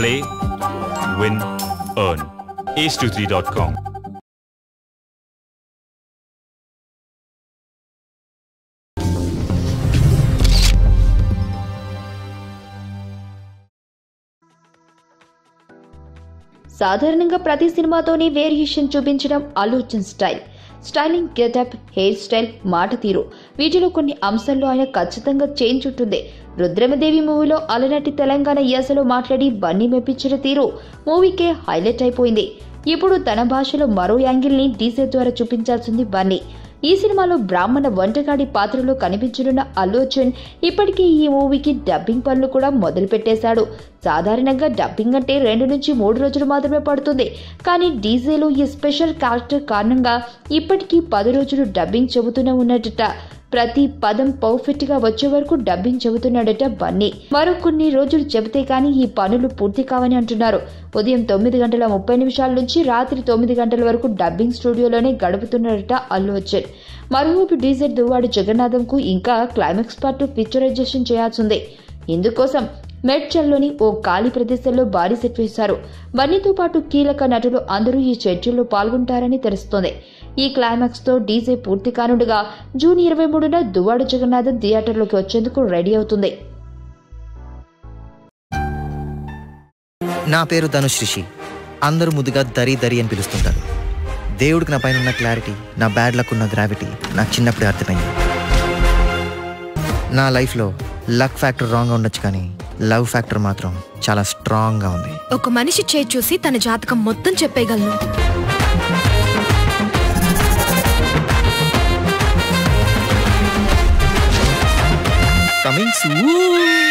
Play, win, earn. ace23.com. సాధారణంగా ప్రతి సినిమాతోనే వేరియేషన్ చూపించడం Allu Arjun style. Styling, getup, hair style, మాట తీరు, వీటిలో కొన్ని అంశాల్లో ఆయన ఖచ్చితంగా చేంజ్ ఉంటుంది. రుద్రమదేవి మూవీలో అలనాటి తెలంగాణ యాసలో మాట్లాడి బన్నీ మెప్పించిన తీరు మూవీకే హైలైట్ అయిపోయింది. ఇప్పుడు తన భాషలో మరో యాంగిల్ ని డీజే ద్వారా చూపించాల్సింది బన్నీ. ఈ సినిమాలో బ్రాహ్మణ వంటగాడి పాత్రలో కనిపించనున్న అల్లు అర్జున్ ఇప్పటికే ఈ మూవీకి డబ్బింగ్ పనులు కూడా మొదలు పెట్టేశాడు. సాధారణంగా డబ్బింగ్ అంటే 2 నుంచి 3 రోజులు మాత్రమే పడుతుంది. కానీ డీజేలో ఈ స్పెషల్ క్యారెక్టర్ కారణంగా ఇప్పటికీ 10 రోజులు డబ్బింగ్ చెబుతూనే ఉన్నట్ట. ప్రతి పదం పర్ఫెక్ట్ గా వచ్చే వరకు డబ్బింగ్ చెబుతున్నాడట బన్నీ. మరో కొన్ని రోజులు చెబితే కానీ ఈ పనులు పూర్తి కావని అంటున్నారు. ఉదయం 9:30 నుంచి రాత్రి 9 గంటల వరకు డబ్బింగ్ స్టూడియోలోనే గడుపుతున్నాడట అల్లు అర్జున్. మరోవైపు డీజర్ దువ్వాడు జగన్నాథంకు ఇంకా క్లైమాక్స్ పార్ట్ పిక్చరైజేషన్ చేయాల్సింది. ఇందుకోసం మేడ్చల్లోని ఓ ఖాళీ ప్రదేశంలో భారీ సెట్ వేశారు. బన్నీతో పాటు కీలక నటులు అందరూ ఈ చర్చల్లో పాల్గొంటారని తెలుస్తోంది. ఈ క్లైమాక్స్ తో డీజే పూర్తి కానుండగా జూన్ 23న దువ్వాడు జగన్నాథం థియేటర్లోకి వచ్చేందుకు రెడీ అవుతుంది. నా పేరు ధనుష్ రిషి. అందరూ ముద్దుగా దరి దరి అని పిలుస్తుంటారు. దేవుడికి నా పైన ఉన్న క్లారిటీ, నా బ్యాడ్ లక్ ఉన్న గ్రావిటీ నాకు చిన్నప్పుడే అర్థమైంది. నా లైఫ్లో లక్ ఫ్యాక్టర్ రాంగ్గా ఉండొచ్చు, కానీ లవ్ ఫ్యాక్టర్ మాత్రం చాలా స్ట్రాంగ్గా ఉంది. ఒక మనిషి చేయి చూసి తన జాతకం మొత్తం చెప్పేయగలను. Coming soon.